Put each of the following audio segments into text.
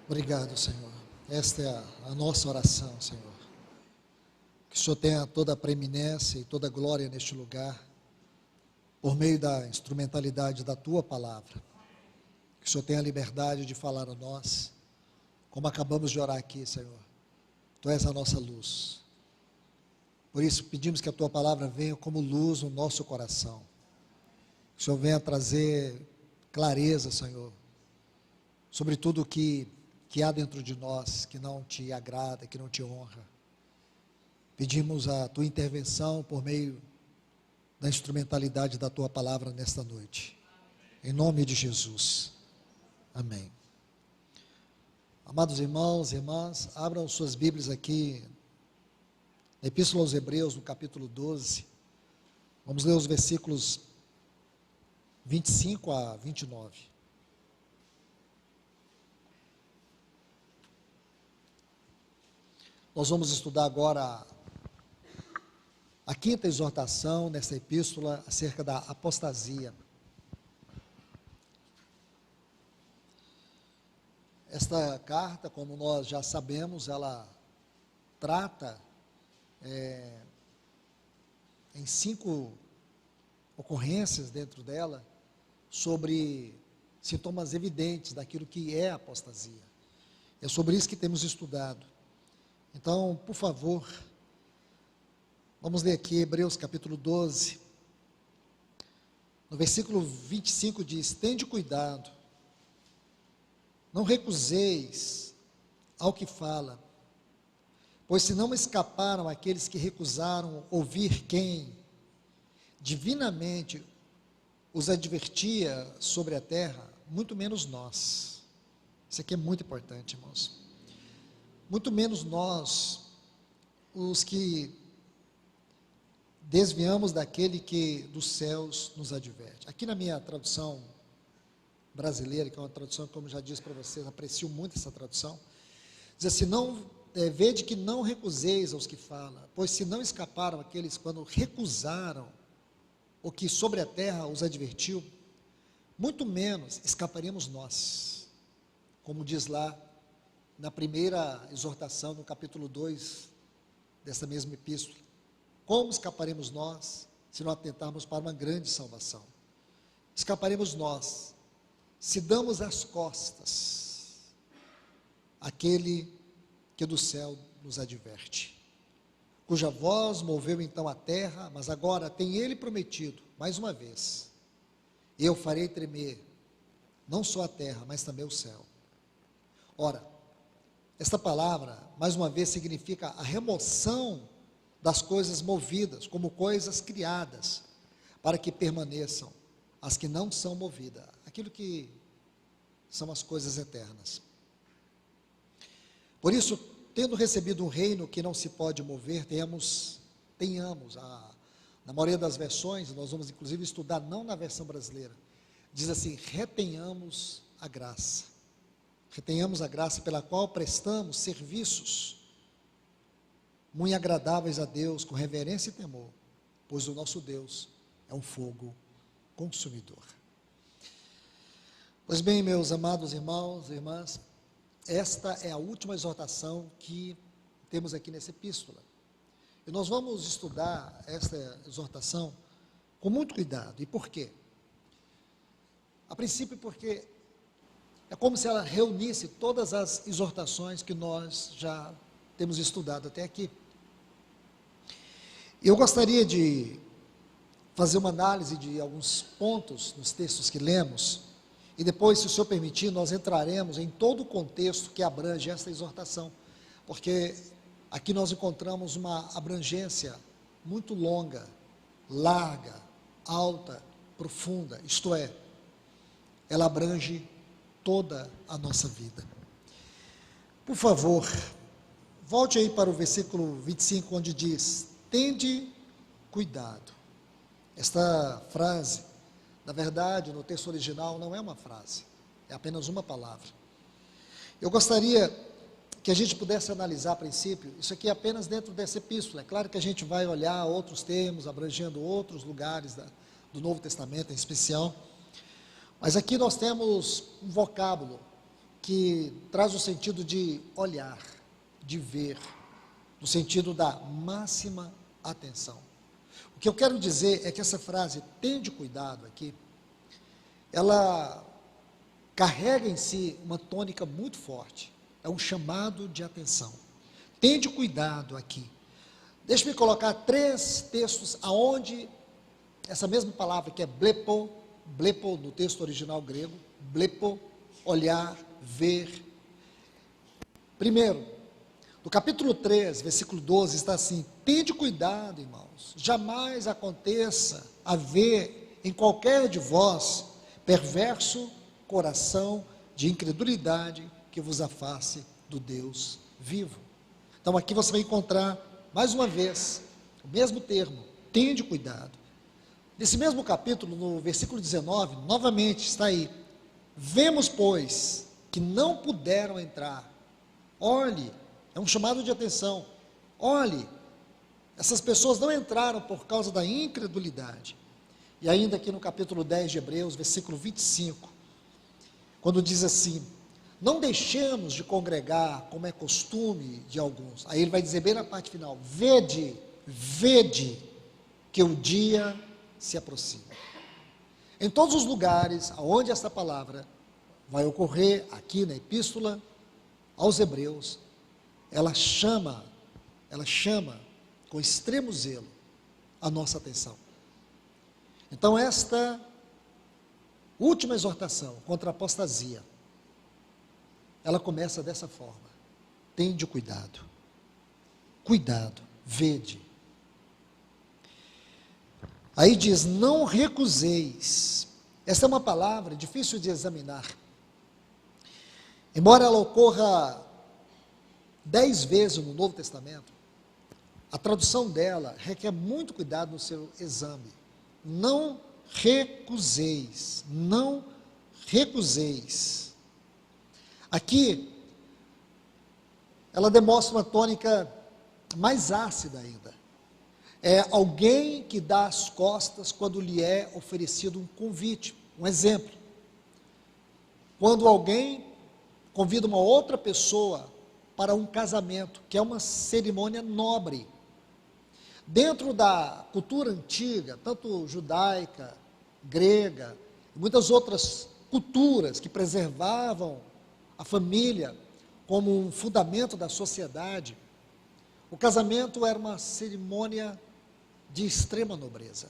Obrigado, Senhor. Esta é a nossa oração, Senhor. Que o Senhor tenha toda a preeminência e toda a glória neste lugar, por meio da instrumentalidade da Tua palavra. Que o Senhor tenha a liberdade de falar a nós, como acabamos de orar aqui, Senhor. Tu és a nossa luz. Por isso pedimos que a Tua palavra venha como luz no nosso coração. Que o Senhor venha trazer clareza, Senhor, sobre tudo que há dentro de nós, que não Te agrada, que não Te honra. Pedimos a Tua intervenção por meio da instrumentalidade da Tua palavra nesta noite. Em nome de Jesus. Amém. Amados irmãos e irmãs, abram suas Bíblias aqui, na Epístola aos Hebreus, no capítulo 12. Vamos ler os versículos 25 a 29. Nós vamos estudar agora a quinta exortação nessa epístola acerca da apostasia. Esta carta, como nós já sabemos, ela trata em 5 ocorrências dentro dela sobre sintomas evidentes daquilo que é a apostasia. É sobre isso que temos estudado. Então, por favor, vamos ler aqui Hebreus capítulo 12, no versículo 25 diz: tende cuidado, não recuseis ao que fala, pois se não escaparam aqueles que recusaram ouvir quem divinamente os advertia sobre a terra, muito menos nós. Isso aqui é muito importante, irmãos. Muito menos nós, os que desviamos daquele que dos céus nos adverte. Aqui na minha tradução brasileira, que é uma tradução, como já disse para vocês, aprecio muito essa tradução, diz assim: vede que não recuseis aos que falam, pois se não escaparam aqueles quando recusaram o que sobre a terra os advertiu, muito menos escaparemos nós, como diz lá na primeira exortação, no capítulo 2 dessa mesma epístola. Como escaparemos nós, se não atentarmos para uma grande salvação? Escaparemos nós, se damos as costas àquele que do céu nos adverte, cuja voz moveu então a terra, mas agora tem ele prometido, mais uma vez: eu farei tremer, não só a terra, mas também o céu. Ora, esta palavra, mais uma vez, significa a remoção das coisas movidas, como coisas criadas, para que permaneçam as que não são movidas, aquilo que são as coisas eternas. Por isso, tendo recebido um reino que não se pode mover, na maioria das versões, nós vamos inclusive estudar, não na versão brasileira, diz assim: retenhamos a graça. Retenhamos a graça pela qual prestamos serviços muito agradáveis a Deus, com reverência e temor, pois o nosso Deus é um fogo consumidor. Pois bem, meus amados irmãos e irmãs, esta é a última exortação que temos aqui nessa epístola. E nós vamos estudar esta exortação com muito cuidado. E por quê? A princípio, porque é como se ela reunisse todas as exortações que nós já temos estudado até aqui. Eu gostaria de fazer uma análise de alguns pontos nos textos que lemos, e depois, se o Senhor permitir, nós entraremos em todo o contexto que abrange esta exortação, porque aqui nós encontramos uma abrangência muito longa, larga, alta, profunda, isto é, ela abrange toda a nossa vida. Por favor, volte aí para o versículo 25, onde diz: tende cuidado. Esta frase, na verdade, no texto original não é uma frase, é apenas uma palavra. Eu gostaria que a gente pudesse analisar a princípio, isso aqui é apenas dentro dessa epístola. É claro que a gente vai olhar outros termos, abrangendo outros lugares do Novo Testamento em especial, mas aqui nós temos um vocábulo que traz o sentido de olhar, de ver, no sentido da máxima atenção. O que eu quero dizer é que essa frase, tende cuidado aqui, ela carrega em si uma tônica muito forte, é um chamado de atenção. Tende cuidado aqui. Deixe-me colocar 3 textos aonde essa mesma palavra que é blepo no texto original grego, blepo, olhar, ver. Primeiro, no capítulo 3, versículo 12, está assim: tende cuidado, irmãos, jamais aconteça haver em qualquer de vós perverso coração de incredulidade que vos afaste do Deus vivo. Então aqui você vai encontrar, mais uma vez, o mesmo termo, tende cuidado. Nesse mesmo capítulo, no versículo 19, novamente está aí: vemos, pois, que não puderam entrar. Olhe, é um chamado de atenção. Olhe, essas pessoas não entraram por causa da incredulidade. E ainda aqui no capítulo 10 de Hebreus, versículo 25, quando diz assim: não deixemos de congregar, como é costume de alguns. Aí ele vai dizer bem na parte final: vede que o dia se aproxima. Em todos os lugares onde esta palavra vai ocorrer, aqui na epístola aos Hebreus, ela chama com extremo zelo a nossa atenção. Então esta última exortação contra a apostasia, ela começa dessa forma: tende cuidado, vede. Aí diz: não recuseis. Essa é uma palavra difícil de examinar. Embora ela ocorra 10 vezes no Novo Testamento, a tradução dela requer muito cuidado no seu exame. Não recuseis, não recuseis. Aqui, ela demonstra uma tônica mais ácida ainda. É alguém que dá as costas quando lhe é oferecido um convite. Um exemplo: quando alguém convida uma outra pessoa para um casamento, que é uma cerimônia nobre. Dentro da cultura antiga, tanto judaica, grega, e muitas outras culturas que preservavam a família como um fundamento da sociedade, o casamento era uma cerimônia de extrema nobreza.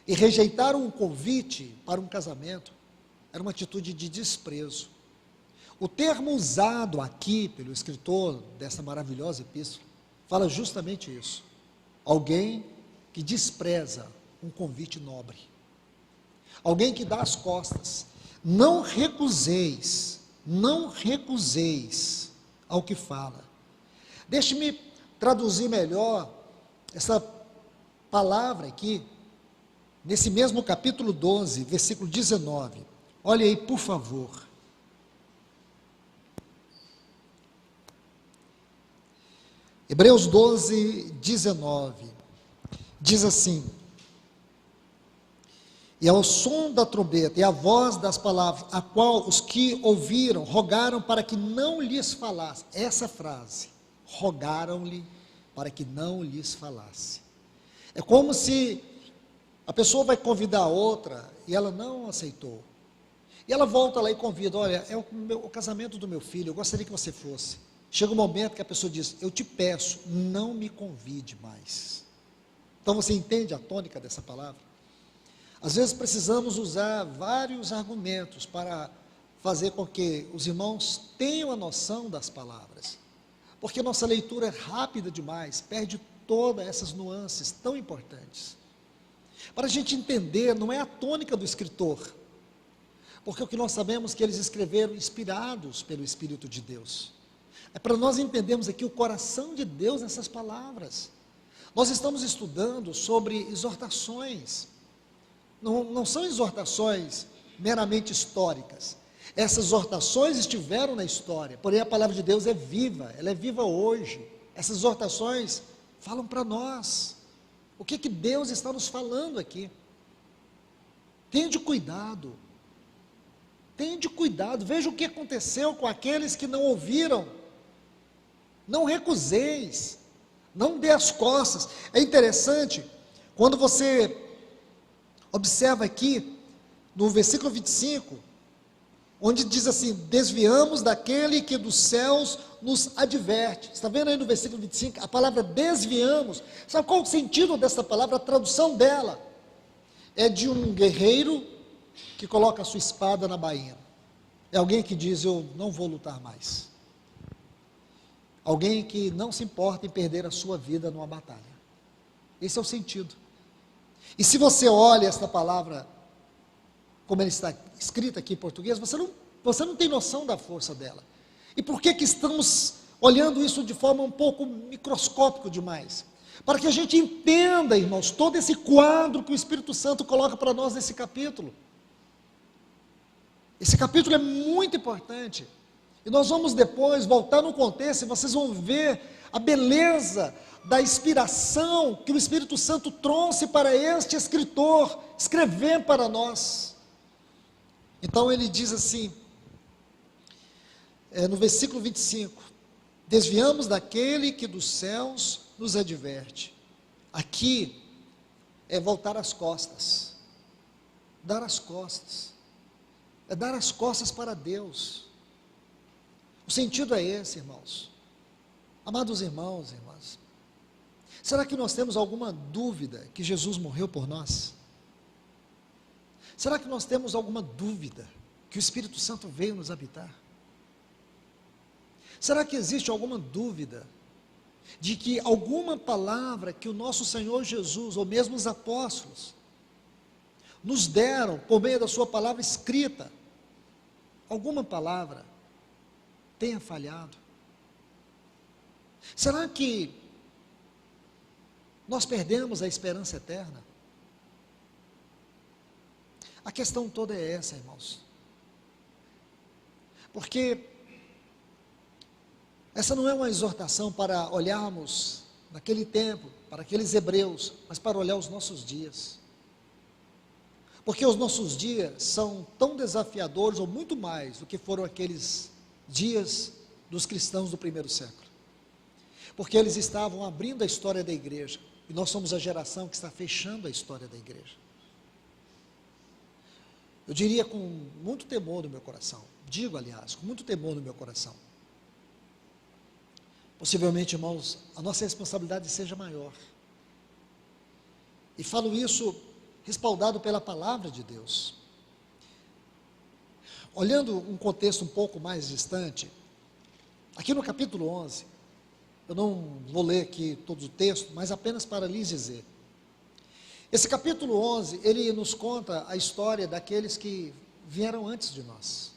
E rejeitar um convite para um casamento era uma atitude de desprezo. O termo usado aqui pelo escritor dessa maravilhosa epístola fala justamente isso: alguém que despreza um convite nobre, alguém que dá as costas. Não recuseis ao que fala. Deixe-me traduzir melhor essa palavra aqui, nesse mesmo capítulo 12, versículo 19. Olha aí, por favor. Hebreus 12, 19, diz assim: e ao som da trombeta e à voz das palavras, a qual os que ouviram rogaram para que não lhes falasse. Essa frase, rogaram-lhe para que não lhes falasse. É como se a pessoa vai convidar a outra e ela não aceitou. E ela volta lá e convida: olha, é o casamento do meu filho, eu gostaria que você fosse. Chega um momento que a pessoa diz: eu te peço, não me convide mais. Então você entende a tônica dessa palavra? Às vezes precisamos usar vários argumentos para fazer com que os irmãos tenham a noção das palavras, porque nossa leitura é rápida demais, perde todas essas nuances tão importantes. Para a gente entender, não é a tônica do escritor, porque o que nós sabemos é que eles escreveram inspirados pelo Espírito de Deus. É para nós entendermos aqui o coração de Deus nessas palavras. Nós estamos estudando sobre exortações. Não são exortações meramente históricas. Essas exortações estiveram na história, porém a palavra de Deus é viva, ela é viva hoje. Essas exortações falam para nós. O que Deus está nos falando aqui? Tende cuidado Tende cuidado, veja o que aconteceu com aqueles que não ouviram. Não recuseis, não dê as costas. É interessante, quando você observa aqui, no versículo 25, onde diz assim: desviamos daquele que dos céus nos adverte. Está vendo aí no versículo 25, a palavra desviamos. Sabe qual o sentido dessa palavra? A tradução dela é de um guerreiro que coloca a sua espada na bainha. É alguém que diz: eu não vou lutar mais. Alguém que não se importa em perder a sua vida numa batalha. Esse é o sentido. E se você olha esta palavra, como ela está escrita aqui em português, você não tem noção da força dela. E por que estamos olhando isso de forma um pouco microscópica demais? Para que a gente entenda, irmãos, todo esse quadro que o Espírito Santo coloca para nós nesse capítulo. Esse capítulo é muito importante. E nós vamos depois voltar no contexto e vocês vão ver a beleza da inspiração que o Espírito Santo trouxe para este escritor escrever para nós. Então ele diz assim, no versículo 25: desviamos daquele que dos céus nos adverte. Aqui é voltar as costas, dar as costas, é dar as costas para Deus. O sentido é esse, irmãos. Amados irmãos e irmãs, será que nós temos alguma dúvida que Jesus morreu por nós? Será que nós temos alguma dúvida que o Espírito Santo veio nos habitar? Será que existe alguma dúvida de que alguma palavra que o nosso Senhor Jesus, ou mesmo os apóstolos, nos deram por meio da sua palavra escrita, alguma palavra tenha falhado? Será que nós perdemos a esperança eterna? A questão toda é essa, irmãos. Porque essa não é uma exortação para olharmos naquele tempo, para aqueles hebreus, mas para olhar os nossos dias. Porque os nossos dias são tão desafiadores, ou muito mais, do que foram aqueles dias dos cristãos do primeiro século. Porque eles estavam abrindo a história da igreja, e nós somos a geração que está fechando a história da igreja. Eu diria com muito temor no meu coração, digo aliás, com muito temor no meu coração, possivelmente, irmãos, a nossa responsabilidade seja maior. E falo isso respaldado pela palavra de Deus. Olhando um contexto um pouco mais distante, aqui no capítulo 11, eu não vou ler aqui todo o texto, mas apenas para lhes dizer. Esse capítulo 11, ele nos conta a história daqueles que vieram antes de nós.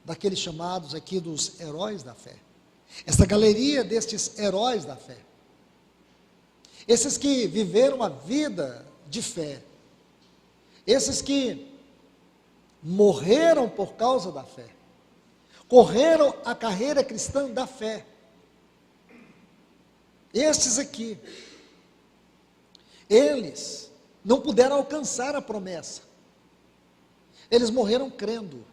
Daqueles chamados aqui dos heróis da fé. Essa galeria destes heróis da fé. Esses que viveram a vida de fé. Esses que morreram por causa da fé. Correram a carreira cristã da fé. Estes aqui, eles não puderam alcançar a promessa. Eles morreram crendo.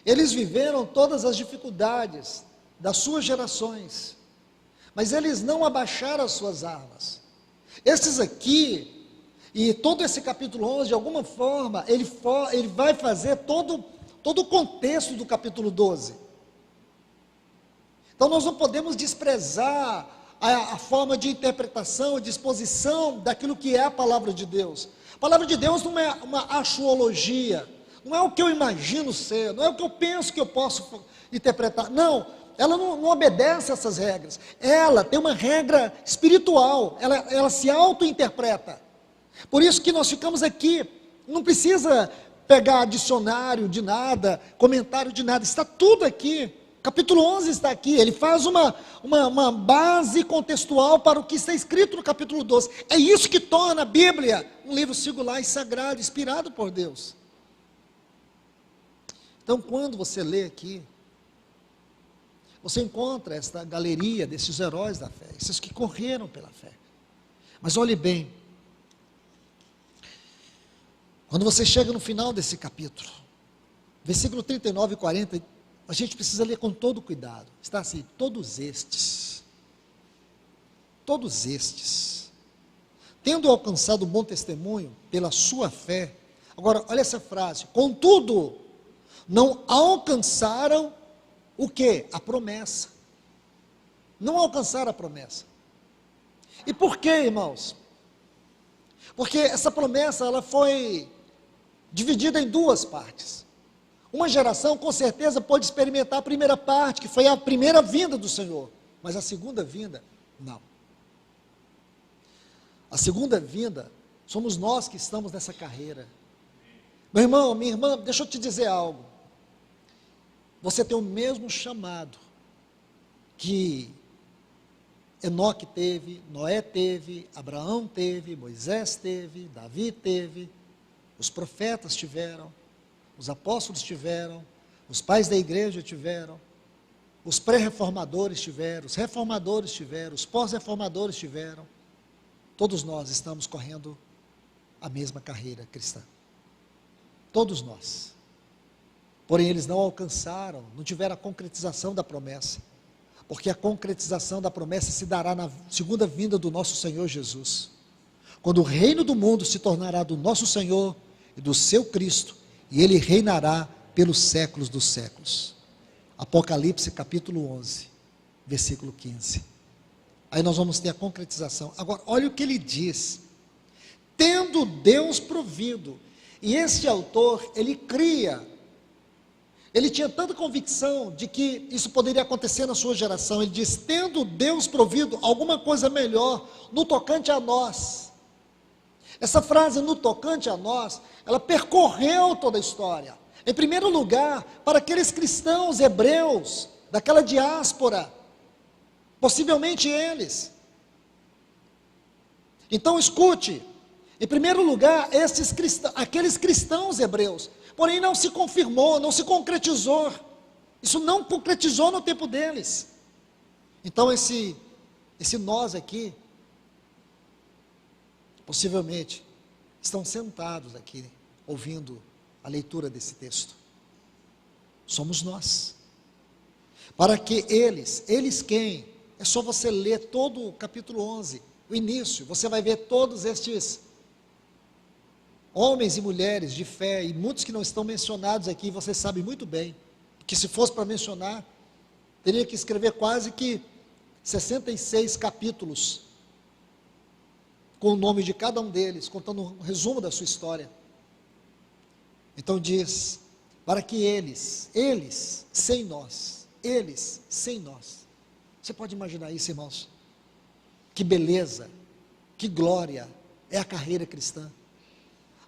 Eles viveram todas as dificuldades das suas gerações, mas eles não abaixaram as suas armas. Esses aqui, e todo esse capítulo 11, de alguma forma, ele vai fazer todo o contexto do capítulo 12. Então nós não podemos desprezar a forma de interpretação, de exposição daquilo que é a palavra de Deus. A palavra de Deus não é uma axiologia, não é o que eu imagino ser, não é o que eu penso que eu posso interpretar. Não, ela não obedece a essas regras. Ela tem uma regra espiritual, ela se auto-interpreta. Por isso que nós ficamos aqui, não precisa pegar dicionário de nada, comentário de nada, está tudo aqui. Capítulo 11 está aqui, ele faz uma base contextual para o que está escrito no capítulo 12. É isso que torna a Bíblia um livro singular e sagrado, inspirado por Deus. Então, quando você lê aqui, você encontra esta galeria desses heróis da fé, esses que correram pela fé. Mas olhe bem, Quando você chega no final desse capítulo, versículo 39 e 40, a gente precisa ler com todo cuidado. Está assim: todos estes, tendo alcançado um bom testemunho pela sua fé. Agora, olha essa frase: contudo, não alcançaram o quê? A promessa. Não alcançaram a promessa. E por quê, irmãos? Porque essa promessa, ela foi dividida em duas partes. Uma geração, com certeza, pôde experimentar a primeira parte, que foi a primeira vinda do Senhor. Mas a segunda vinda, não. A segunda vinda, somos nós que estamos nessa carreira. Meu irmão, minha irmã, deixa eu te dizer algo. Você tem o mesmo chamado que Enoque teve, Noé teve, Abraão teve, Moisés teve, Davi teve, os profetas tiveram, os apóstolos tiveram, os pais da igreja tiveram, os pré-reformadores tiveram, os reformadores tiveram, os pós-reformadores tiveram. Todos nós estamos correndo a mesma carreira cristã. Todos nós. Porém, eles não alcançaram, não tiveram a concretização da promessa. Porque a concretização da promessa se dará na segunda vinda do nosso Senhor Jesus. Quando o reino do mundo se tornará do nosso Senhor e do seu Cristo, e ele reinará pelos séculos dos séculos. Apocalipse capítulo 11, versículo 15. Aí nós vamos ter a concretização. Agora, olha o que ele diz: tendo Deus provido. E este autor, ele cria, ele tinha tanta convicção de que isso poderia acontecer na sua geração. Ele diz: tendo Deus provido alguma coisa melhor no tocante a nós. Essa frase, no tocante a nós, ela percorreu toda a história. Em primeiro lugar, para aqueles cristãos hebreus, daquela diáspora, possivelmente eles. Então escute, em primeiro lugar, aqueles cristãos hebreus, porém não se confirmou, não se concretizou, isso não concretizou no tempo deles. Então esse nós aqui, possivelmente, estão sentados aqui, ouvindo a leitura desse texto. Somos nós. Para que eles quem? É só você ler todo o capítulo 11, o início, você vai ver todos estes homens e mulheres de fé, e muitos que não estão mencionados aqui, você sabe muito bem, que se fosse para mencionar, teria que escrever quase que 66 capítulos, com o nome de cada um deles, contando um resumo da sua história. Então diz, para que eles sem nós, você pode imaginar isso, irmãos? Que beleza, que glória é a carreira cristã.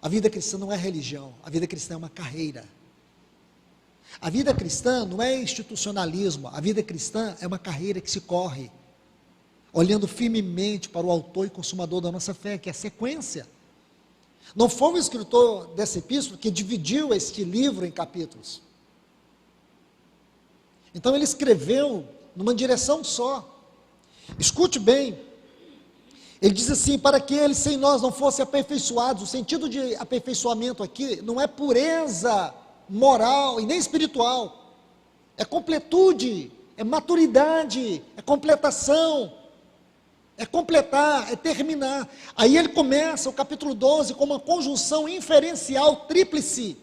A vida cristã não é religião, a vida cristã é uma carreira. A vida cristã não é institucionalismo, a vida cristã é uma carreira que se corre, olhando firmemente para o autor e consumador da nossa fé, que é a sequência. Não foi o escritor dessa epístola que dividiu este livro em capítulos. Então ele escreveu numa direção só. Escute bem, ele diz assim: para que eles sem nós não fossem aperfeiçoados. O sentido de aperfeiçoamento aqui não é pureza moral e nem espiritual, é completude, é maturidade, é completação, é completar, é terminar. Aí ele começa o capítulo 12 com uma conjunção inferencial tríplice.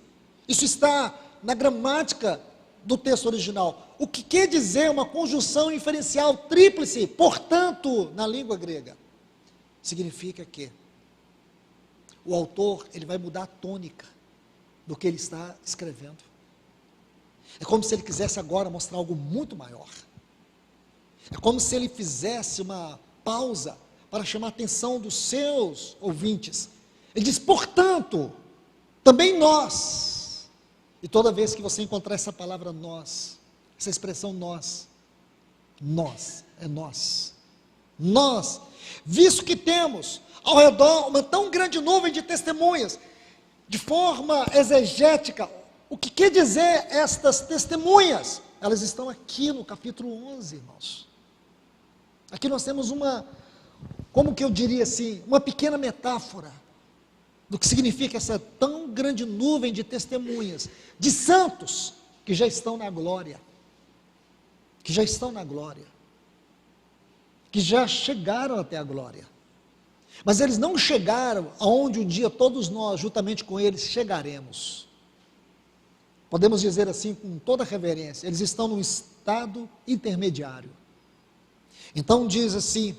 Isso está na gramática do texto original. O que quer dizer uma conjunção inferencial tríplice? Portanto, na língua grega, significa que o autor, ele vai mudar a tônica do que ele está escrevendo. É como se ele quisesse agora mostrar algo muito maior. É como se ele fizesse uma pausa para chamar a atenção dos seus ouvintes. Ele diz: portanto, também nós. E toda vez que você encontrar essa palavra nós, essa expressão nós, é nós. Nós, visto que temos ao redor uma tão grande nuvem de testemunhas, de forma exegética, o que quer dizer estas testemunhas? Elas estão aqui no capítulo 11, irmãos. Aqui nós temos uma, como que eu diria assim, uma pequena metáfora do que significa essa tão grande nuvem de testemunhas, de santos que já estão na glória, que já estão na glória, que já chegaram até a glória, mas eles não chegaram aonde um dia todos nós, juntamente com eles, chegaremos. Podemos dizer assim com toda reverência, eles estão num estado intermediário. Então diz assim,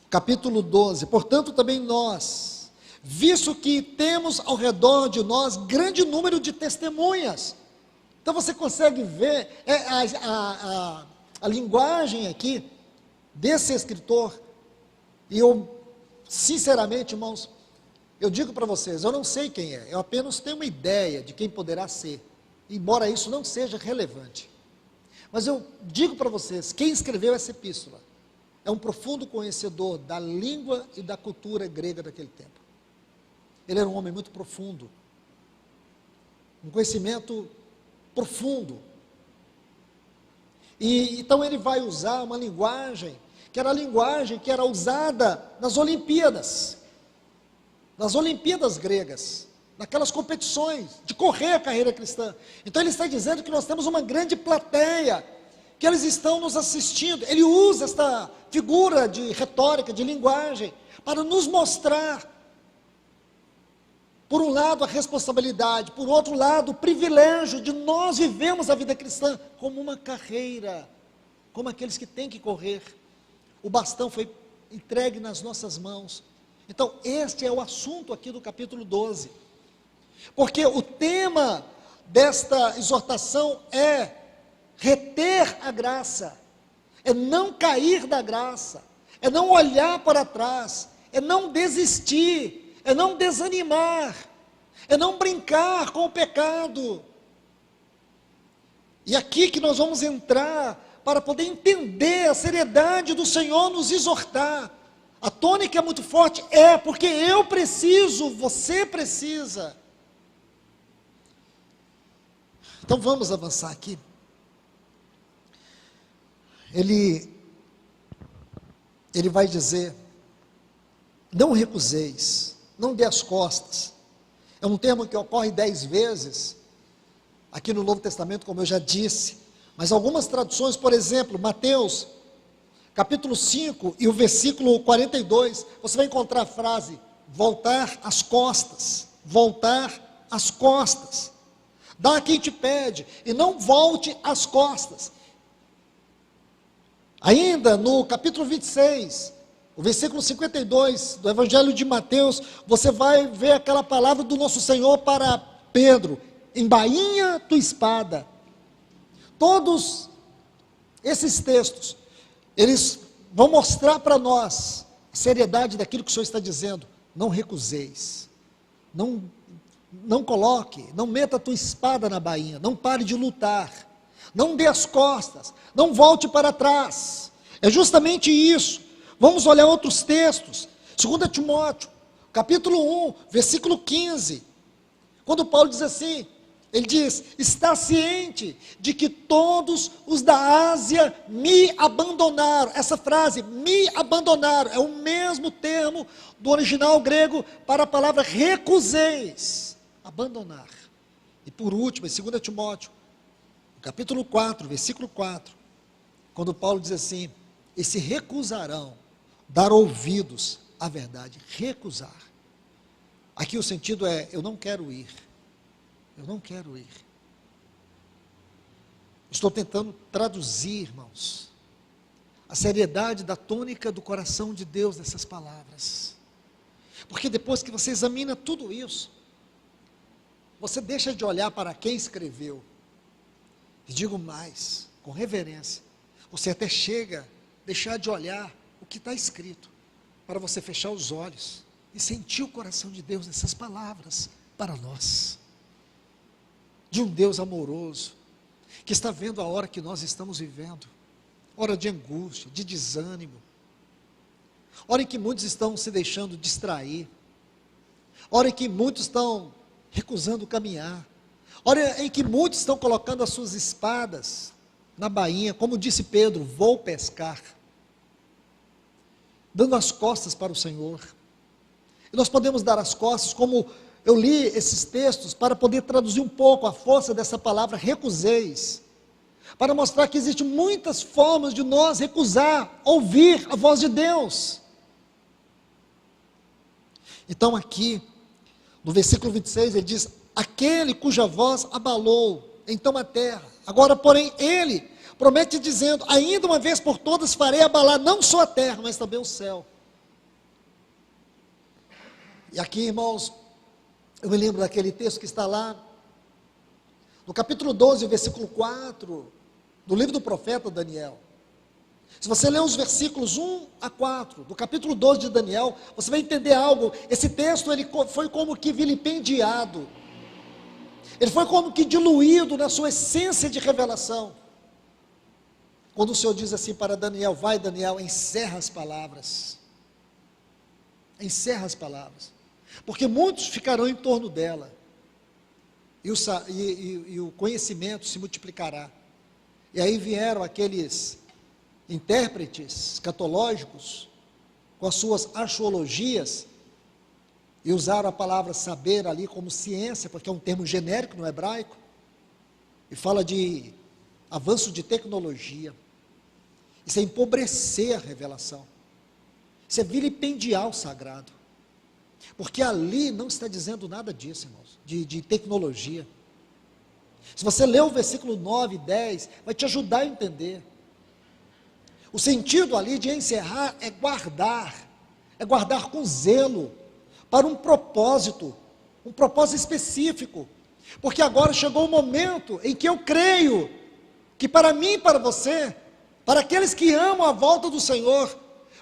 capítulo 12, portanto também nós, visto que temos ao redor de nós grande número de testemunhas. Então você consegue ver a linguagem aqui desse escritor, e eu, sinceramente, irmãos, eu digo para vocês, eu não sei quem é, eu apenas tenho uma ideia de quem poderá ser, embora isso não seja relevante. Mas eu digo para vocês, quem escreveu essa epístola é um profundo conhecedor da língua e da cultura grega daquele tempo. Ele era um homem muito profundo, um conhecimento profundo. E então ele vai usar uma linguagem que era a linguagem que era usada nas Olimpíadas gregas, naquelas competições de correr a carreira cristã. Então ele está dizendo que nós temos uma grande plateia, que eles estão nos assistindo. Ele usa esta figura de retórica, de linguagem, para nos mostrar, por um lado, a responsabilidade, por outro lado, o privilégio de nós vivemos a vida cristã como uma carreira, como aqueles que têm que correr. O bastão foi entregue nas nossas mãos. Então, este é o assunto aqui do capítulo 12. Porque o tema desta exortação é reter a graça, é não cair da graça, é não olhar para trás, é não desistir, é não desanimar, é não brincar com o pecado. E aqui que nós vamos entrar para poder entender a seriedade do Senhor nos exortar. A tônica é muito forte, porque eu preciso, você precisa. Então vamos avançar aqui. Ele vai dizer, não recuseis, não dê as costas. É um termo que ocorre 10 vezes, aqui no Novo Testamento, como eu já disse, mas algumas traduções, por exemplo, Mateus, capítulo 5 e o versículo 42, você vai encontrar a frase, voltar às costas, voltar às costas. Dá a quem te pede, e não volte às costas. Ainda no capítulo 26, o versículo 52 do Evangelho de Mateus, você vai ver aquela palavra do nosso Senhor para Pedro, embainha tua espada. Todos esses textos, eles vão mostrar para nós a seriedade daquilo que o Senhor está dizendo. Não recuseis, não coloque, não meta a tua espada na bainha, não pare de lutar, não dê as costas, não volte para trás. É justamente isso. Vamos olhar outros textos. 2 Timóteo, capítulo 1, versículo 15. Quando Paulo diz assim, ele diz, está ciente de que todos os da Ásia me abandonaram. Essa frase, me abandonaram, é o mesmo termo do original grego para a palavra recuseis, abandonar. E por último, em 2 Timóteo, capítulo 4, versículo 4, quando Paulo diz assim, e se recusarão dar ouvidos à verdade, recusar. Aqui o sentido é, eu não quero ir. Eu não quero ir. Estou tentando traduzir, irmãos, a seriedade da tônica do coração de Deus nessas palavras. Porque depois que você examina tudo isso, você deixa de olhar para quem escreveu. E digo mais, com reverência, você até chega a deixar de olhar o que está escrito, para você fechar os olhos e sentir o coração de Deus nessas palavras para nós. De um Deus amoroso, que está vendo a hora que nós estamos vivendo, hora de angústia, de desânimo, hora em que muitos estão se deixando distrair, hora em que muitos estão recusando caminhar, hora em que muitos estão colocando as suas espadas na bainha, como disse Pedro, vou pescar, dando as costas para o Senhor. E nós podemos dar as costas, como eu li esses textos, para poder traduzir um pouco a força dessa palavra recuseis, para mostrar que existem muitas formas de nós recusar ouvir a voz de Deus. Então aqui, no versículo 26, ele diz: aquele cuja voz abalou então a terra. Agora, porém, ele promete dizendo: ainda uma vez por todas farei abalar não só a terra, mas também o céu. E aqui, irmãos, eu me lembro daquele texto que está lá, no capítulo 12, versículo 4, do livro do profeta Daniel. Se você ler os versículos 1 a 4, do capítulo 12 de Daniel, você vai entender algo. Esse texto, ele foi como que vilipendiado, ele foi como que diluído na sua essência de revelação. Quando o Senhor diz assim para Daniel: vai Daniel, encerra as palavras, porque muitos ficarão em torno dela, e o conhecimento se multiplicará. E aí vieram aqueles intérpretes escatológicos, com as suas arqueologias, e usaram a palavra saber ali como ciência, porque é um termo genérico no hebraico, e fala de avanço de tecnologia. Isso é empobrecer a revelação, isso é vilipendiar o sagrado, porque ali não está dizendo nada disso, irmãos, de tecnologia. Se você ler o versículo 9 e 10, vai te ajudar a entender. O sentido ali de encerrar é guardar com zelo, para um propósito específico, porque agora chegou o momento em que eu creio, que para mim e para você, para aqueles que amam a volta do Senhor,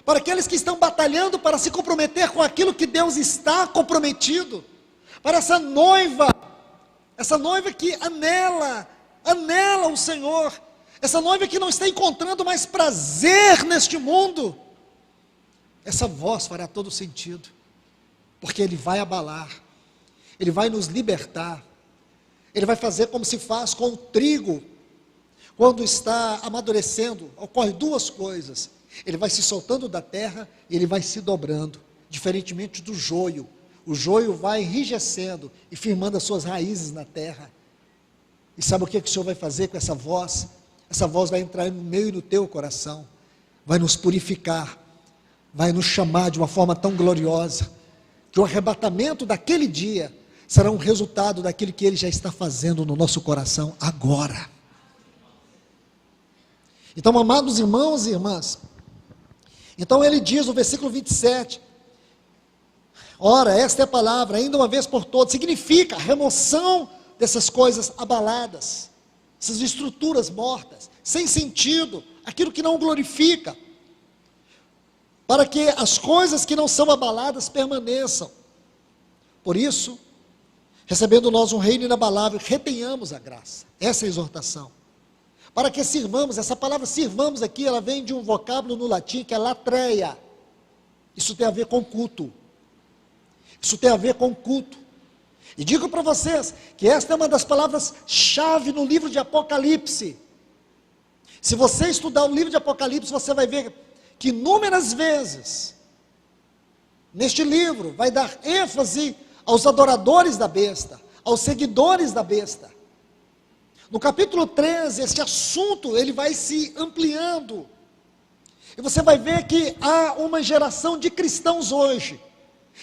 para aqueles que estão batalhando para se comprometer com aquilo que Deus está comprometido, para essa noiva que anela o Senhor, essa noiva que não está encontrando mais prazer neste mundo, essa voz fará todo sentido, porque Ele vai abalar, Ele vai nos libertar, Ele vai fazer como se faz com o trigo, quando está amadurecendo. Ocorre duas coisas: ele vai se soltando da terra e ele vai se dobrando, diferentemente do joio. O joio vai enrijecendo e firmando as suas raízes na terra. E sabe o que o Senhor vai fazer com essa voz? Essa voz vai entrar no meu e no teu coração, vai nos purificar, vai nos chamar de uma forma tão gloriosa, que o arrebatamento daquele dia será um resultado daquilo que Ele já está fazendo no nosso coração agora. Então, amados irmãos e irmãs, então ele diz no versículo 27, ora, esta é a palavra, ainda uma vez por todas, significa a remoção dessas coisas abaladas, essas estruturas mortas, sem sentido, aquilo que não glorifica, para que as coisas que não são abaladas permaneçam. Por isso, recebendo nós um reino inabalável, retenhamos a graça. Essa é a exortação. Para que sirvamos, essa palavra sirvamos aqui, ela vem de um vocábulo no latim que é latreia. Isso tem a ver com culto. E digo para vocês que esta é uma das palavras-chave no livro de Apocalipse. Se você estudar o livro de Apocalipse, você vai ver que inúmeras vezes, neste livro, vai dar ênfase aos adoradores da besta, aos seguidores da besta. No capítulo 13, esse assunto, ele vai se ampliando, e você vai ver que há uma geração de cristãos hoje,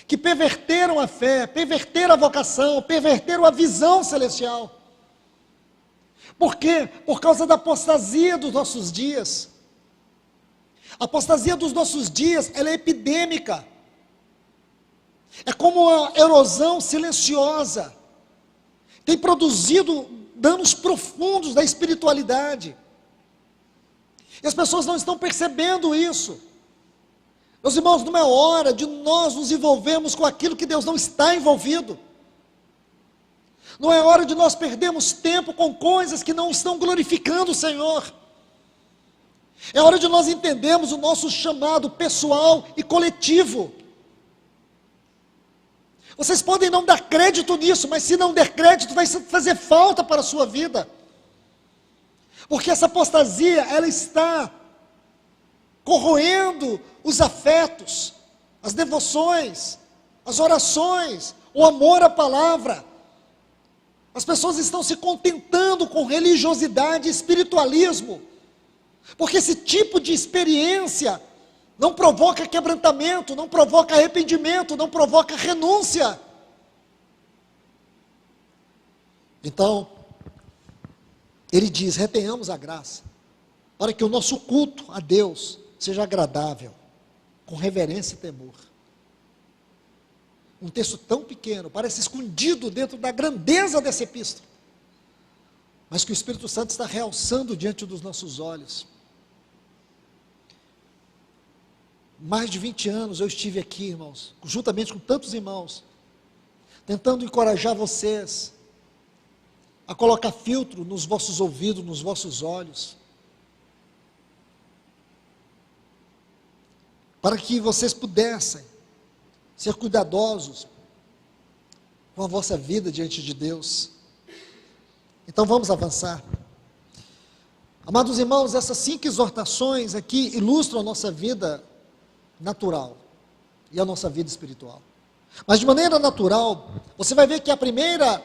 que perverteram a fé, perverteram a vocação, perverteram a visão celestial. Por quê? Por causa da apostasia dos nossos dias. A apostasia dos nossos dias, ela é epidêmica, é como uma erosão silenciosa, tem produzido danos profundos da espiritualidade, e as pessoas não estão percebendo isso. Meus irmãos, não é hora de nós nos envolvermos com aquilo que Deus não está envolvido, não é hora de nós perdermos tempo com coisas que não estão glorificando o Senhor. É hora de nós entendermos o nosso chamado pessoal e coletivo. Vocês podem não dar crédito nisso, mas se não der crédito, vai fazer falta para a sua vida. Porque essa apostasia, ela está corroendo os afetos, as devoções, as orações, o amor à palavra. As pessoas estão se contentando com religiosidade e espiritualismo, porque esse tipo de experiência não provoca quebrantamento, não provoca arrependimento, não provoca renúncia. Então, ele diz: retenhamos a graça, para que o nosso culto a Deus seja agradável, com reverência e temor. Um texto tão pequeno, parece escondido dentro da grandeza dessa epístola, mas que o Espírito Santo está realçando diante dos nossos olhos. Mais de 20 anos eu estive aqui, irmãos, juntamente com tantos irmãos, tentando encorajar vocês a colocar filtro nos vossos ouvidos, nos vossos olhos, para que vocês pudessem ser cuidadosos com a vossa vida diante de Deus. Então vamos avançar. Amados irmãos, essas 5 exortações aqui ilustram a nossa vida natural e a nossa vida espiritual. Mas de maneira natural, você vai ver que a primeira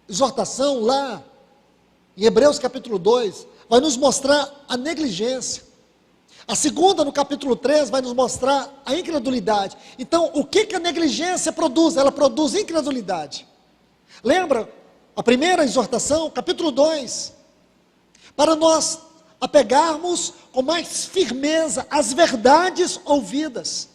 exortação lá, em Hebreus capítulo 2, vai nos mostrar a negligência. A segunda, no capítulo 3, vai nos mostrar a incredulidade. Então, o que a negligência produz? Ela produz incredulidade. Lembra? A primeira exortação, capítulo 2, para nós apegarmos com mais firmeza às verdades ouvidas.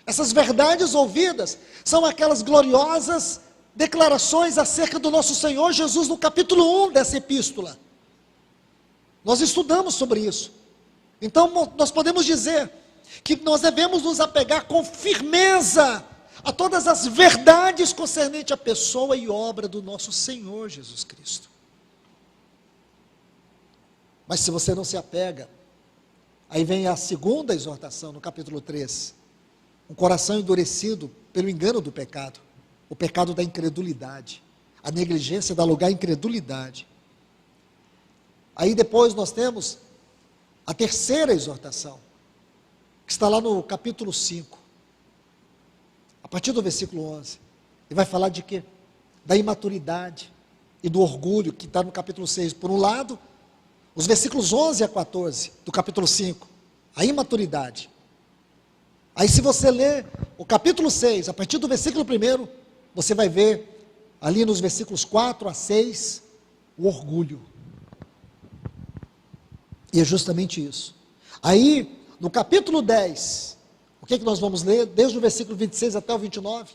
Essas verdades ouvidas são aquelas gloriosas declarações acerca do nosso Senhor Jesus no capítulo 1 dessa epístola. Nós estudamos sobre isso. Então nós podemos dizer que nós devemos nos apegar com firmeza a todas as verdades concernentes à pessoa e obra do nosso Senhor Jesus Cristo. Mas se você não se apega, aí vem a segunda exortação no capítulo 3, um coração endurecido pelo engano do pecado, o pecado da incredulidade, a negligência dá lugar à incredulidade. Aí depois nós temos a terceira exortação, que está lá no capítulo 5, a partir do versículo 11, e vai falar de quê? Da imaturidade e do orgulho, que está no capítulo 6. Por um lado, os versículos 11 a 14 do capítulo 5, a imaturidade. Aí se você ler o capítulo 6, a partir do versículo 1, você vai ver ali nos versículos 4 a 6, o orgulho. E é justamente isso. Aí, no capítulo 10, o que nós vamos ler? Desde o versículo 26 até o 29.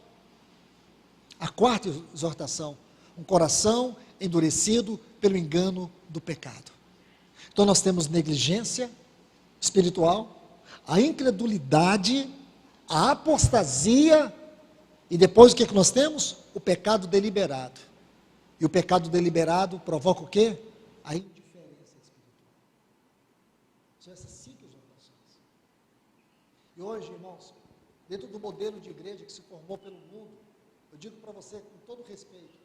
A quarta exortação. Um coração endurecido pelo engano do pecado. Então nós temos negligência espiritual, a incredulidade, a apostasia, e depois o que nós temos? O pecado deliberado. E o pecado deliberado provoca o quê? A indiferença. São essas 5 exortações. E hoje, irmãos, dentro do modelo de igreja que se formou pelo mundo, eu digo para você com todo respeito,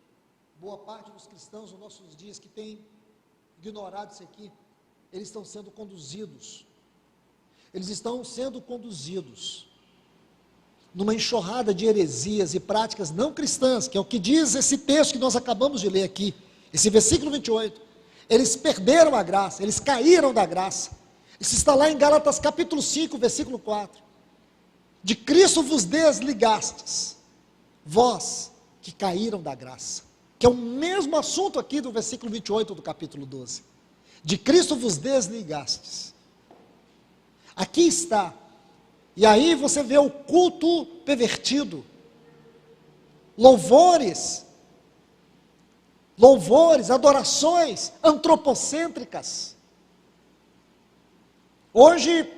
boa parte dos cristãos nos nossos dias que têm ignorado isso aqui, eles estão sendo conduzidos numa enxurrada de heresias e práticas não cristãs, que é o que diz esse texto que nós acabamos de ler aqui, esse versículo 28, eles perderam a graça, eles caíram da graça. Isso está lá em Gálatas capítulo 5, versículo 4. De Cristo vos desligastes, vós que caíram da graça. Que é o mesmo assunto aqui do versículo 28 do capítulo 12. De Cristo vos desligastes. Aqui está. E aí você vê o culto pervertido. Louvores, adorações antropocêntricas. Hoje,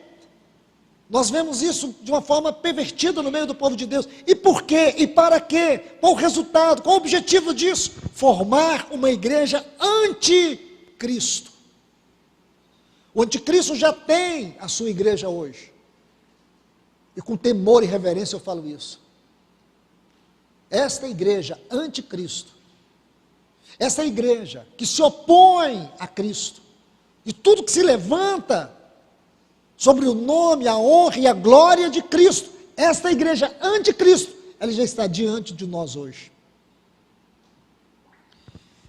nós vemos isso de uma forma pervertida no meio do povo de Deus. E por quê? E para quê? Qual o resultado? Qual o objetivo disso? Formar uma igreja anticristo. O anticristo já tem a sua igreja hoje. E com temor e reverência eu falo isso. Esta igreja anticristo, essa igreja que se opõe a Cristo, e tudo que se levanta sobre o nome, a honra e a glória de Cristo, esta igreja anticristo, ela já está diante de nós hoje.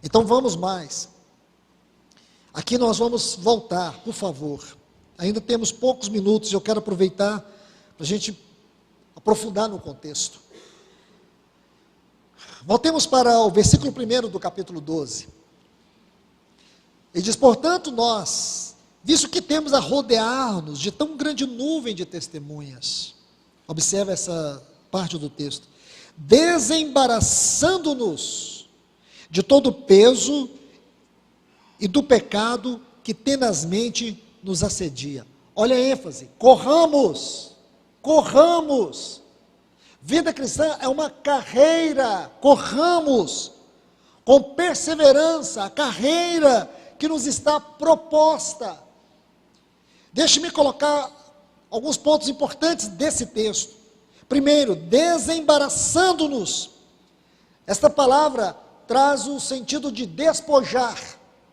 Então vamos mais. Aqui nós vamos voltar, por favor. Ainda temos poucos minutos, eu quero aproveitar para a gente aprofundar no contexto. Voltemos para o versículo 1 do capítulo 12. Ele diz: portanto nós, visto que temos a rodear-nos de tão grande nuvem de testemunhas, observe essa parte do texto, desembaraçando-nos de todo o peso e do pecado que tenazmente nos assedia. Olha a ênfase, corramos. Vida cristã é uma carreira, corramos com perseverança, a carreira que nos está proposta. Deixe-me colocar alguns pontos importantes desse texto. Primeiro, desembaraçando-nos. Esta palavra traz o sentido de despojar.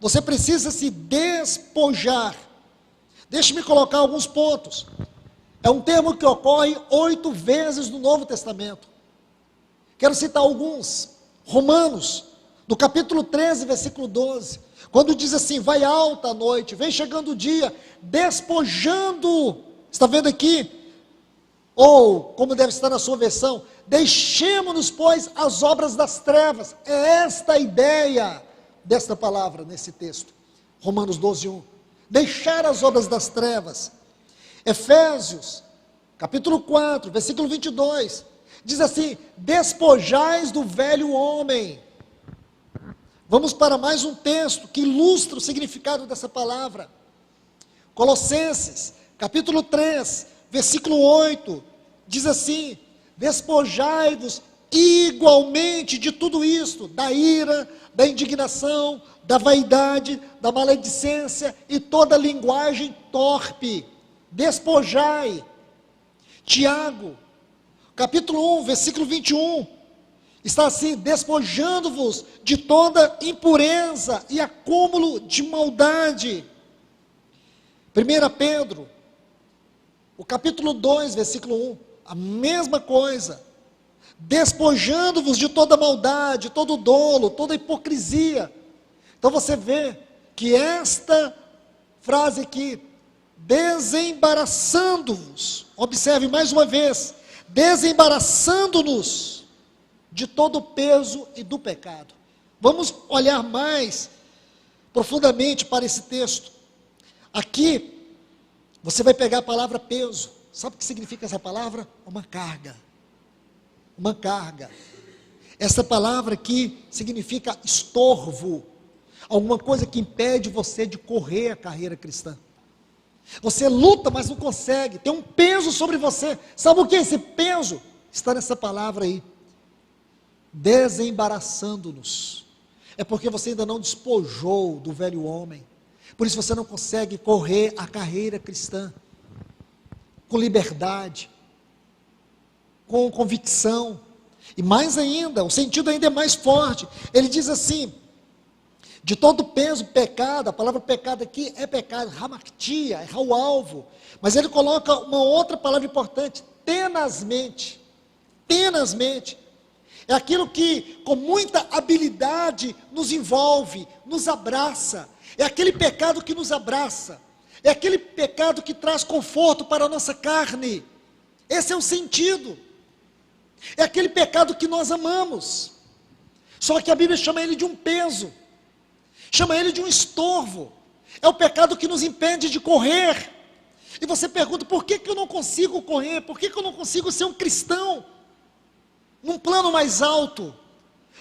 Você precisa se despojar. Deixe-me colocar alguns pontos. É um termo que ocorre 8 vezes no Novo Testamento. Quero citar alguns. Romanos, no capítulo 13, versículo 12, quando diz assim: vai alta a noite, vem chegando o dia, despojando, está vendo aqui? Ou, como deve estar na sua versão, deixemo-nos, pois, as obras das trevas. É esta a ideia desta palavra nesse texto. Romanos 12, 1. Deixar as obras das trevas. Efésios, capítulo 4, versículo 22, diz assim: despojais do velho homem. Vamos para mais um texto que ilustra o significado dessa palavra. Colossenses, capítulo 3, versículo 8, diz assim: despojai-vos igualmente de tudo isto, da ira, da indignação, da vaidade, da maledicência e toda linguagem torpe. Despojai. Tiago, capítulo 1, versículo 21, está assim: despojando-vos de toda impureza e acúmulo de maldade. 1 Pedro, o capítulo 2, versículo 1, a mesma coisa: despojando-vos de toda maldade, todo dolo, toda hipocrisia. Então você vê que esta frase aqui, desembaraçando-vos, observe mais uma vez, desembaraçando-nos de todo o peso e do pecado. Vamos olhar mais profundamente para esse texto. Aqui, você vai pegar a palavra peso. Sabe o que significa essa palavra? Uma carga. Uma carga. Essa palavra aqui significa estorvo. Alguma coisa que impede você de correr a carreira cristã. Você luta, mas não consegue. Tem um peso sobre você. Sabe o que é esse peso? Está nessa palavra aí. Desembaraçando-nos. É porque você ainda não despojou do velho homem. Por isso você não consegue correr a carreira cristã com liberdade, com convicção. E mais ainda, o sentido ainda é mais forte. Ele diz assim: de todo peso, pecado. A palavra pecado aqui é pecado, hamartia, é o alvo. Mas ele coloca uma outra palavra importante: tenazmente. Tenazmente. É aquilo que com muita habilidade nos envolve, nos abraça. É aquele pecado que nos abraça. É aquele pecado que traz conforto para a nossa carne. Esse é o sentido. É aquele pecado que nós amamos. Só que a Bíblia chama ele de um peso. Chama ele de um estorvo. É o pecado que nos impede de correr. E você pergunta: por que eu não consigo correr? Por que eu não consigo ser um cristão num plano mais alto?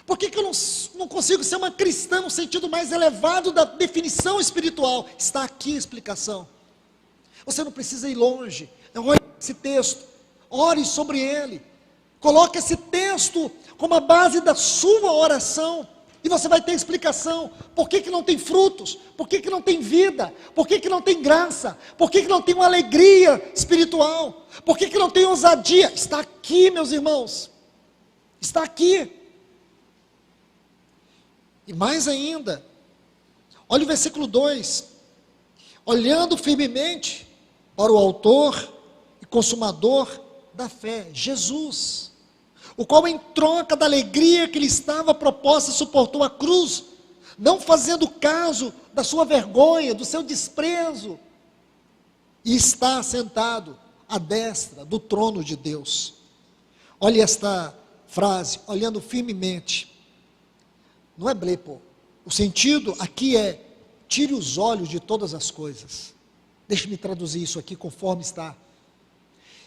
Por que eu não consigo ser uma cristã no sentido mais elevado da definição espiritual? Está aqui a explicação. Você não precisa ir longe. Olhe esse texto, ore sobre ele, coloque esse texto como a base da sua oração, e você vai ter explicação. Por que não tem frutos? Por que não tem vida? Por que não tem graça? Por que não tem uma alegria espiritual? Por que não tem ousadia? Está aqui, meus irmãos. Está aqui. E mais ainda, olha o versículo 2: olhando firmemente para o autor e consumador da fé, Jesus, o qual em troca da alegria que lhe estava proposta, suportou a cruz, não fazendo caso da sua vergonha, do seu desprezo, e está sentado à destra do trono de Deus. Olha esta frase, olhando firmemente, não é blepo, o sentido aqui é, tire os olhos de todas as coisas. Deixe-me traduzir isso aqui conforme está.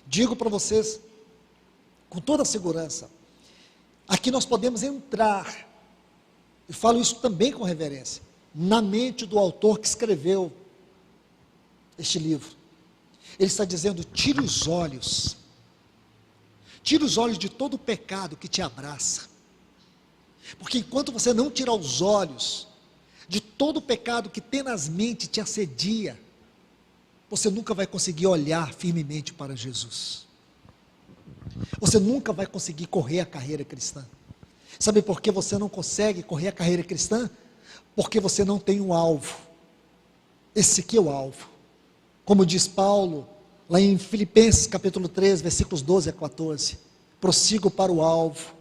Digo para vocês, com toda a segurança, aqui nós podemos entrar, e falo isso também com reverência, na mente do autor que escreveu este livro. Ele está dizendo, tire os olhos de todo o pecado que te abraça, porque enquanto você não tirar os olhos de todo o pecado que tenazmente te assedia, você nunca vai conseguir olhar firmemente para Jesus, você nunca vai conseguir correr a carreira cristã. Sabe por que você não consegue correr a carreira cristã? Porque você não tem um alvo. Esse aqui é o alvo. Como diz Paulo, lá em Filipenses capítulo 3, versículos 12 a 14, prossigo para o alvo,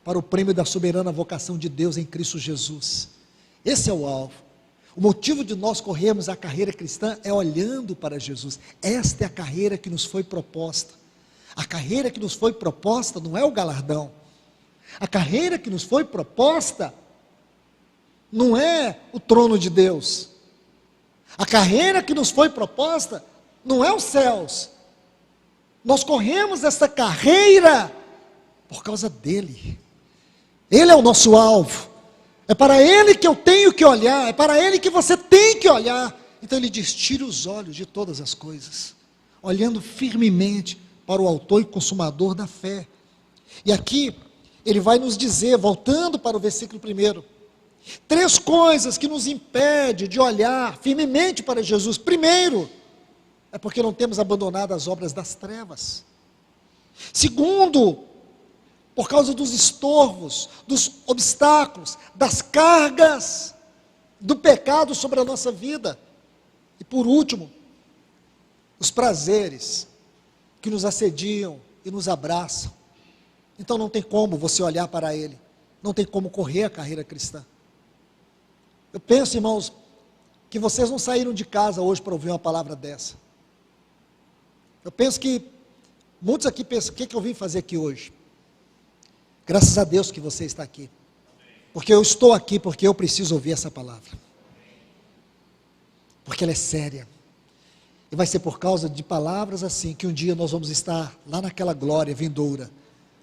para o prêmio da soberana vocação de Deus em Cristo Jesus. Esse é o alvo. O motivo de nós corrermos a carreira cristã é olhando para Jesus. Esta é a carreira que nos foi proposta. A carreira que nos foi proposta não é o galardão. A carreira que nos foi proposta não é o trono de Deus. A carreira que nos foi proposta não é os céus. Nós corremos essa carreira por causa dele. Ele é o nosso alvo. É para ele que eu tenho que olhar, é para ele que você tem que olhar. Então ele diz, tire os olhos de todas as coisas, olhando firmemente para o autor e consumador da fé. E aqui, ele vai nos dizer, voltando para o versículo 1, 3 coisas que nos impedem de olhar firmemente para Jesus. Primeiro, é porque não temos abandonado as obras das trevas. Segundo, por causa dos estorvos, dos obstáculos, das cargas do pecado sobre a nossa vida. E por último, os prazeres que nos assediam e nos abraçam. Então não tem como você olhar para ele, não tem como correr a carreira cristã. Eu penso, irmãos, que vocês não saíram de casa hoje para ouvir uma palavra dessa. Eu penso que muitos aqui pensam, o que eu vim fazer aqui hoje? Graças a Deus que você está aqui, porque eu estou aqui, porque eu preciso ouvir essa palavra, porque ela é séria, e vai ser por causa de palavras assim, que um dia nós vamos estar lá naquela glória vindoura,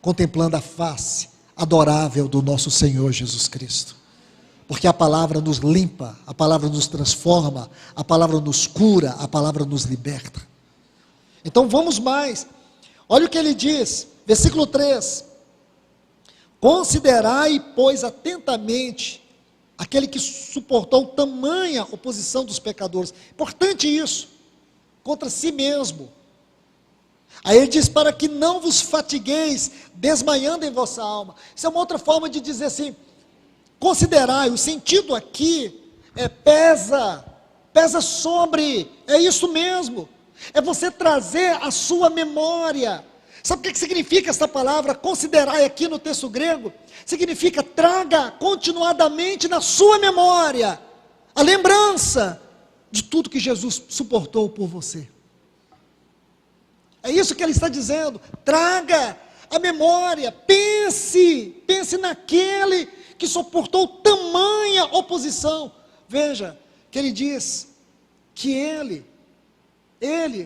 contemplando a face adorável do nosso Senhor Jesus Cristo, porque a palavra nos limpa, a palavra nos transforma, a palavra nos cura, a palavra nos liberta. Então vamos mais, olha o que ele diz, versículo 3, considerai, pois, atentamente, aquele que suportou tamanha oposição dos pecadores, importante isso, contra si mesmo. Aí ele diz, para que não vos fatigueis, desmaiando em vossa alma. Isso é uma outra forma de dizer assim, considerai, o sentido aqui é pesa sobre, é isso mesmo, é você trazer a sua memória. Sabe o que significa essa palavra, considerai aqui no texto grego? Significa, traga continuadamente na sua memória, a lembrança de tudo que Jesus suportou por você. É isso que ele está dizendo, traga a memória, pense naquele que suportou tamanha oposição. Veja, que ele diz, que ele,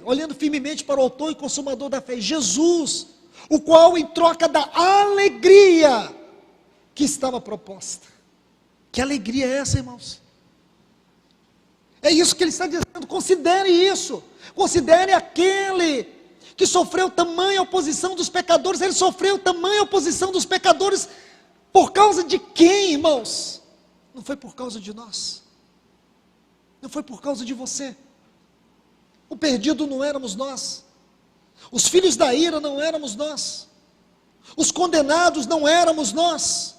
olhando firmemente para o autor e consumador da fé, Jesus, o qual em troca da alegria que estava proposta. Que alegria é essa, irmãos? É isso que ele está dizendo, considere isso, considere aquele que sofreu tamanha oposição dos pecadores. Ele sofreu tamanha oposição dos pecadores, por causa de quem, irmãos? Não foi por causa de nós, não foi por causa de você. O perdido não éramos nós, os filhos da ira não éramos nós, os condenados não éramos nós,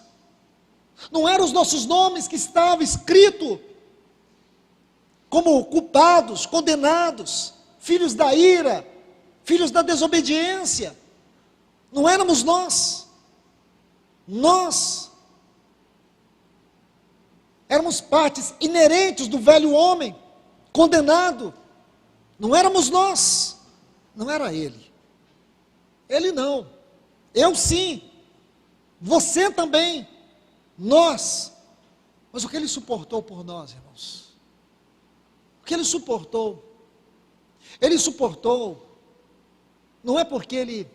não eram os nossos nomes que estavam escritos como culpados, condenados, filhos da ira, filhos da desobediência, não éramos nós. Nós éramos partes inerentes do velho homem, condenado. Não éramos nós, não era ele. Ele não. Eu sim. Você também. Nós. Mas o que ele suportou por nós, irmãos? O que ele suportou? Ele suportou, não é porque ele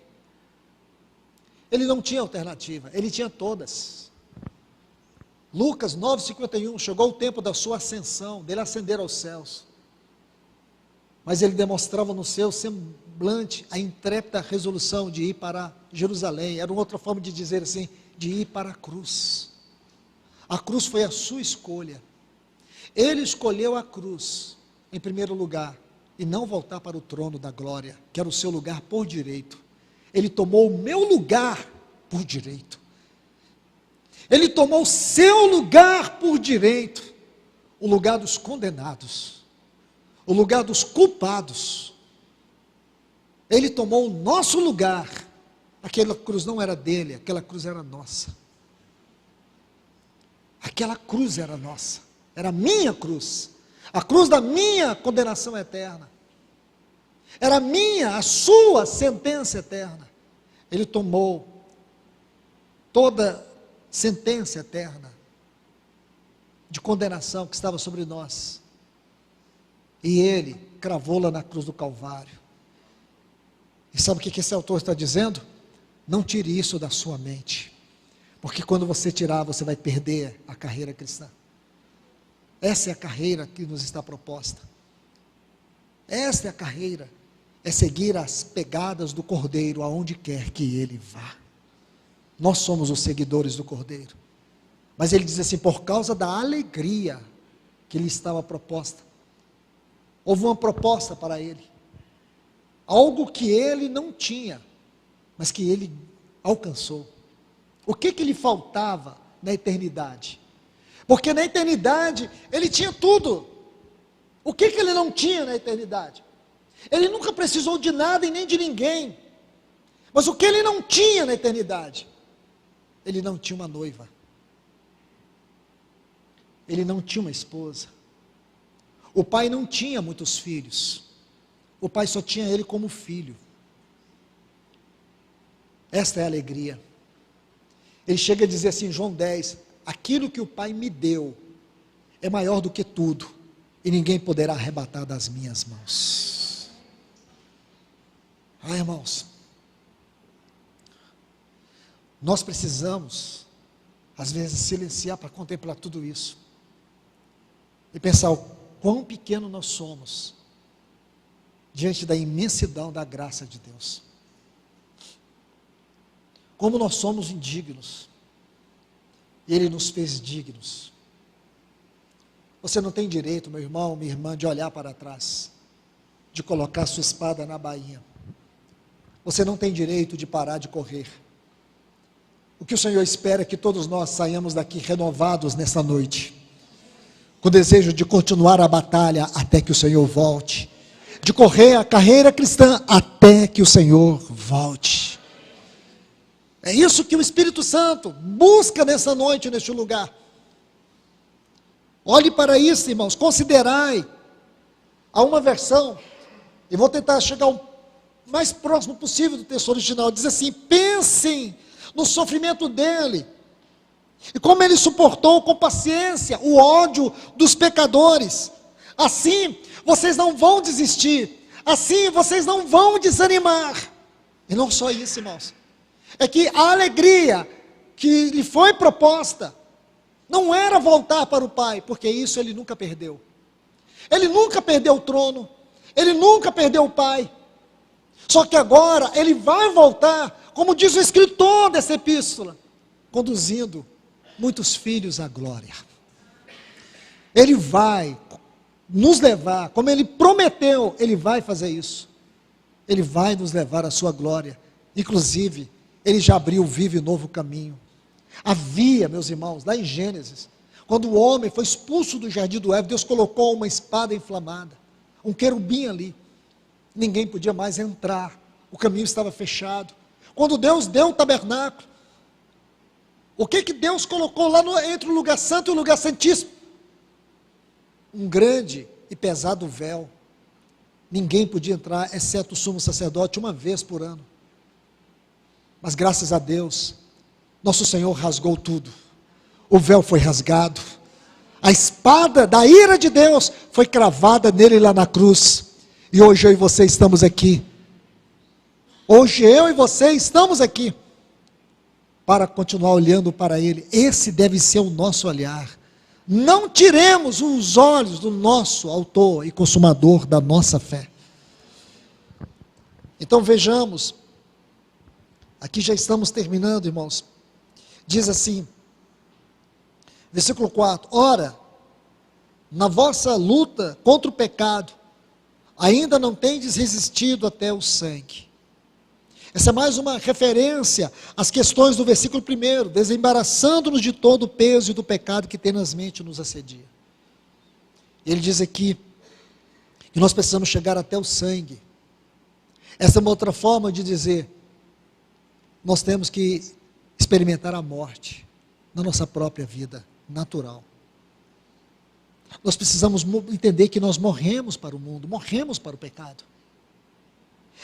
não tinha alternativa, ele tinha todas. Lucas 9,51, chegou o tempo da sua ascensão, dele ascender aos céus. Mas ele demonstrava no seu semblante a intrépida resolução de ir para Jerusalém. Era uma outra forma de dizer assim, de ir para a cruz. A cruz foi a sua escolha. Ele escolheu a cruz, em primeiro lugar, e não voltar para o trono da glória, que era o seu lugar por direito. Ele tomou o meu lugar por direito. Ele tomou o seu lugar por direito, o lugar dos condenados, o lugar dos culpados. Ele tomou o nosso lugar. Aquela cruz não era dele, aquela cruz era nossa. Aquela cruz era nossa, era a minha cruz. A cruz da minha condenação eterna. Era a sua sentença eterna. Ele tomou toda sentença eterna de condenação que estava sobre nós. E ele cravou-la na cruz do Calvário. E sabe o que esse autor está dizendo? Não tire isso da sua mente. Porque quando você tirar, você vai perder a carreira cristã. Essa é a carreira que nos está proposta. Essa é a carreira. É seguir as pegadas do Cordeiro aonde quer que ele vá. Nós somos os seguidores do Cordeiro. Mas ele diz assim, por causa da alegria que lhe estava proposta. Houve uma proposta para ele. Algo que ele não tinha, mas que ele alcançou. O que lhe faltava na eternidade? Porque na eternidade, ele tinha tudo. O que ele não tinha na eternidade? Ele nunca precisou de nada e nem de ninguém. Mas o que ele não tinha na eternidade? Ele não tinha uma noiva. Ele não tinha uma esposa. O pai não tinha muitos filhos. O pai só tinha ele como filho. Esta é a alegria. Ele chega a dizer assim em João 10, aquilo que o Pai me deu é maior do que tudo, e ninguém poderá arrebatar das minhas mãos. Irmãos, nós precisamos, às vezes, silenciar para contemplar tudo isso, e pensar o quão pequeno nós somos, diante da imensidão da graça de Deus. Como nós somos indignos, Ele nos fez dignos. Você não tem direito, meu irmão, minha irmã, de olhar para trás, de colocar sua espada na bainha. Você não tem direito de parar de correr. O que o Senhor espera é que todos nós saiamos daqui renovados nessa noite, com o desejo de continuar a batalha até que o Senhor volte, de correr a carreira cristã até que o Senhor volte. É isso que o Espírito Santo busca nessa noite, neste lugar. Olhe para isso, irmãos, considerai. Há uma versão, e vou tentar chegar o mais próximo possível do texto original, diz assim, pensem no sofrimento dele, e como ele suportou com paciência o ódio dos pecadores. Assim, vocês não vão desistir, assim vocês não vão desanimar. E não só isso, irmãos, é que a alegria que lhe foi proposta não era voltar para o Pai, porque isso ele nunca perdeu. Ele nunca perdeu o trono, ele nunca perdeu o Pai. Só que agora ele vai voltar, como diz o escritor dessa epístola, conduzindo muitos filhos à glória. Ele vai nos levar, como ele prometeu, ele vai fazer isso. Ele vai nos levar à sua glória. Inclusive, ele já abriu o vivo e novo caminho. Havia, meus irmãos, lá em Gênesis, quando o homem foi expulso do jardim do Éden, Deus colocou uma espada inflamada, um querubim ali. Ninguém podia mais entrar, o caminho estava fechado. Quando Deus deu o tabernáculo, O que Deus colocou lá entre o lugar santo e o lugar santíssimo? Um grande e pesado véu. Ninguém podia entrar, exceto o sumo sacerdote, uma vez por ano. Mas graças a Deus, nosso Senhor rasgou tudo. O véu foi rasgado. A espada da ira de Deus foi cravada nele lá na cruz. E hoje eu e você estamos aqui. Hoje eu e você estamos aqui para continuar olhando para Ele. Esse deve ser o nosso olhar. Não tiremos os olhos do nosso autor e consumador da nossa fé. Então vejamos, aqui já estamos terminando, irmãos. Diz assim, versículo 4, ora, na vossa luta contra o pecado, ainda não tendes resistido até o sangue. Essa é mais uma referência às questões do versículo 1, desembaraçando-nos de todo o peso e do pecado que tenazmente nos assedia. Ele diz aqui que nós precisamos chegar até o sangue. Essa é uma outra forma de dizer, nós temos que experimentar a morte na nossa própria vida natural. Nós precisamos entender que nós morremos para o mundo, morremos para o pecado.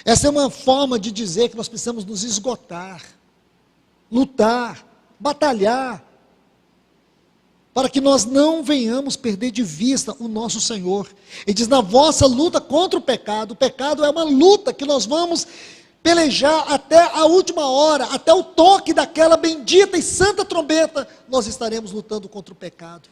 Essa é uma forma de dizer que nós precisamos nos esgotar, lutar, batalhar, para que nós não venhamos perder de vista o nosso Senhor. Ele diz, na vossa luta contra o pecado é uma luta que nós vamos pelejar até a última hora, até o toque daquela bendita e santa trombeta, nós estaremos lutando contra o pecado.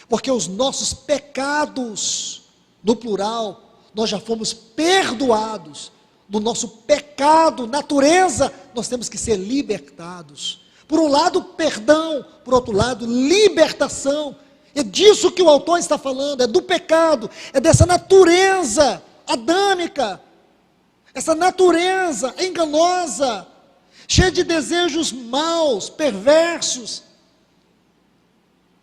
Porque os nossos pecados, no plural, nós já fomos perdoados do nosso pecado, natureza, nós temos que ser libertados. Por um lado, perdão, por outro lado, libertação. É disso que o autor está falando, é do pecado, é dessa natureza adâmica, essa natureza enganosa, cheia de desejos maus, perversos.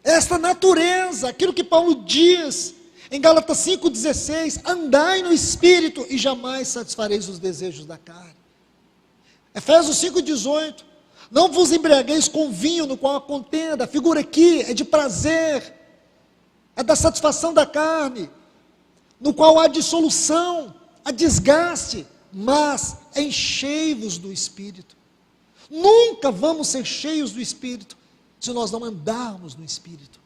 Esta natureza, aquilo que Paulo diz em Gálatas 5,16, andai no Espírito e jamais satisfareis os desejos da carne. Efésios 5,18, não vos embriagueis com vinho no qual há contenda, a figura aqui é de prazer, é da satisfação da carne, no qual há dissolução, há desgaste, mas enchei-vos do Espírito. Nunca vamos ser cheios do Espírito, se nós não andarmos no Espírito.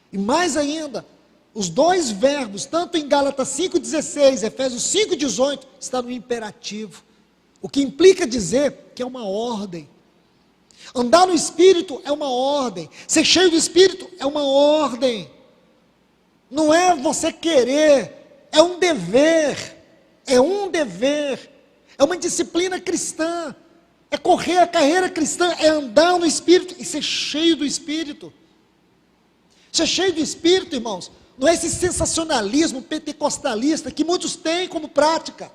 E mais ainda, os dois verbos, tanto em Gálatas 5,16, Efésios 5,18, está no imperativo, o que implica dizer que é uma ordem. Andar no Espírito é uma ordem, ser cheio do Espírito é uma ordem, não é você querer, é um dever, é uma disciplina cristã, é correr a carreira cristã, é andar no Espírito e ser cheio do Espírito. Ser cheio do Espírito, irmãos, não é esse sensacionalismo pentecostalista que muitos têm como prática.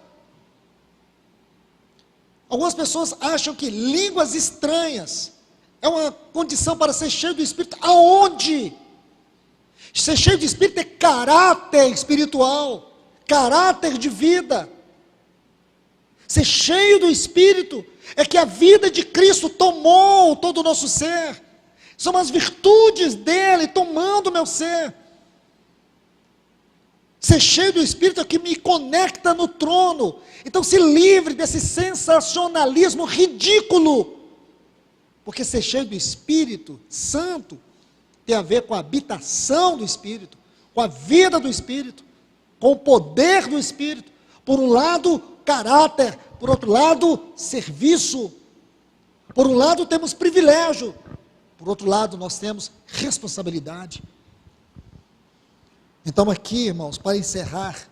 Algumas pessoas acham que línguas estranhas é uma condição para ser cheio do Espírito. Aonde? Ser cheio do Espírito é caráter espiritual, caráter de vida. Ser cheio do Espírito é que a vida de Cristo tomou todo o nosso ser. São as virtudes dele tomando o meu ser. Ser cheio do Espírito é o que me conecta no trono. Então se livre desse sensacionalismo ridículo. Porque ser cheio do Espírito Santo tem a ver com a habitação do Espírito, com a vida do Espírito, com o poder do Espírito. Por um lado, caráter, por outro lado, serviço. Por um lado temos privilégio, por outro lado nós temos responsabilidade. Então aqui, irmãos, para encerrar,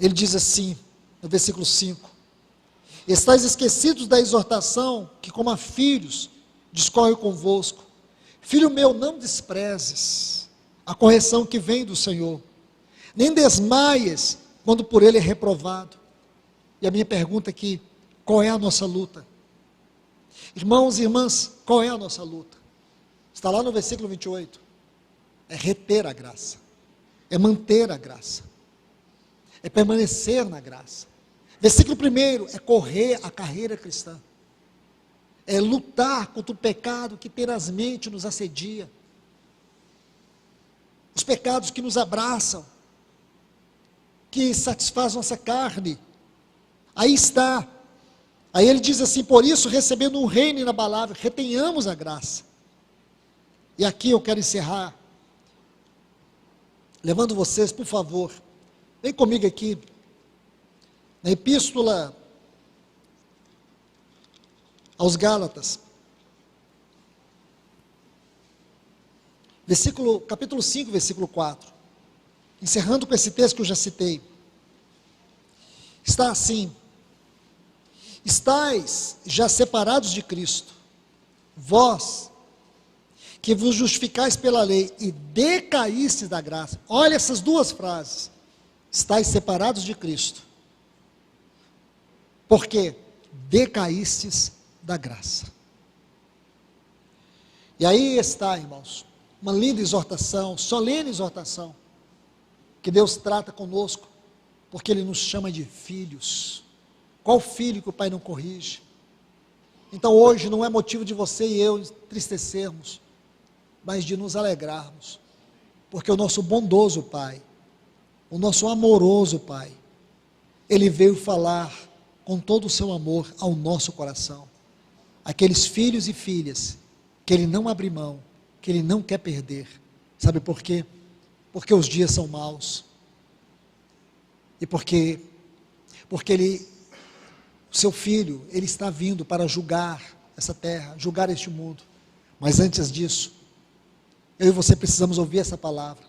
ele diz assim, no versículo 5, estais esquecidos da exortação que como a filhos discorre convosco. Filho meu, não desprezes a correção que vem do Senhor, nem desmaies quando por ele é reprovado. E a minha pergunta aqui, qual é a nossa luta? Irmãos e irmãs, qual é a nossa luta? Está lá no versículo 28. É reter a graça, é manter a graça, é permanecer na graça. Versículo 1 é correr a carreira cristã, lutar contra o pecado que tenazmente nos assedia, os pecados que nos abraçam, que satisfaz nossa carne. Aí está. Aí ele diz assim: por isso, recebendo um reino inabalável, retenhamos a graça. E aqui eu quero encerrar, levando vocês, por favor, vem comigo aqui, na Epístola aos Gálatas, capítulo 5, versículo 4, encerrando com esse texto que eu já citei, está assim: estais já separados de Cristo, vós que vos justificais pela lei e decaístes da graça. Olha essas duas frases: estais separados de Cristo, porque decaístes da graça. E aí está, irmãos, uma linda exortação, solene exortação, que Deus trata conosco, porque Ele nos chama de filhos. Qual filho que o Pai não corrige? Então hoje não é motivo de você e eu entristecermos, mas de nos alegrarmos, porque o nosso bondoso Pai, o nosso amoroso Pai, Ele veio falar com todo o seu amor ao nosso coração, aqueles filhos e filhas, que Ele não abre mão, que Ele não quer perder. Sabe por quê? Porque os dias são maus, e porque Ele, o seu Filho, Ele está vindo para julgar essa terra, julgar este mundo. Mas antes disso, eu e você precisamos ouvir essa palavra.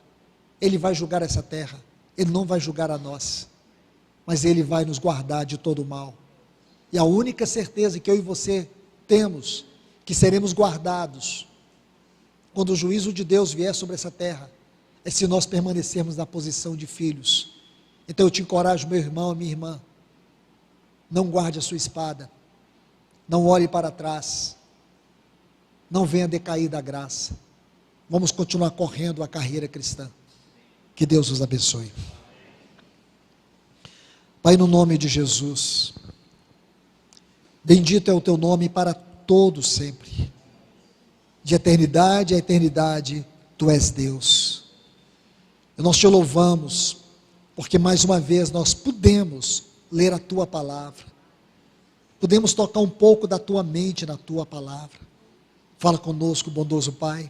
Ele vai julgar essa terra, Ele não vai julgar a nós, mas Ele vai nos guardar de todo o mal. E a única certeza que eu e você temos, que seremos guardados, quando o juízo de Deus vier sobre essa terra, é se nós permanecermos na posição de filhos. Então eu te encorajo, meu irmão, minha irmã, não guarde a sua espada, não olhe para trás, não venha decair da graça. Vamos continuar correndo a carreira cristã. Que Deus os abençoe. Pai, no nome de Jesus, bendito é o teu nome para todos sempre. De eternidade a eternidade, tu és Deus. E nós te louvamos, porque mais uma vez nós pudemos ler a tua palavra, podemos tocar um pouco da tua mente na tua palavra. Fala conosco, bondoso Pai.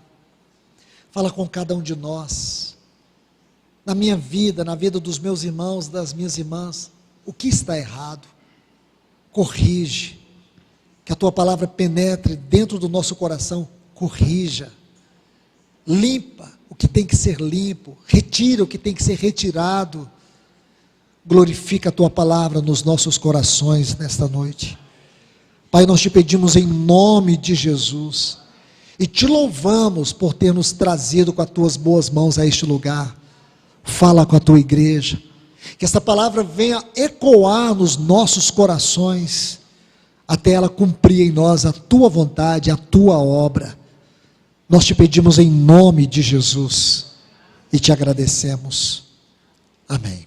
Fala com cada um de nós, na minha vida, na vida dos meus irmãos, das minhas irmãs, o que está errado, corrige, que a tua palavra penetre dentro do nosso coração, corrija, limpa o que tem que ser limpo, retira o que tem que ser retirado, glorifica a tua palavra nos nossos corações nesta noite. Pai, nós te pedimos em nome de Jesus, e te louvamos por ter nos trazido com as tuas boas mãos a este lugar. Fala com a tua igreja, que essa palavra venha ecoar nos nossos corações, até ela cumprir em nós a tua vontade, a tua obra. Nós te pedimos em nome de Jesus, e te agradecemos. Amém.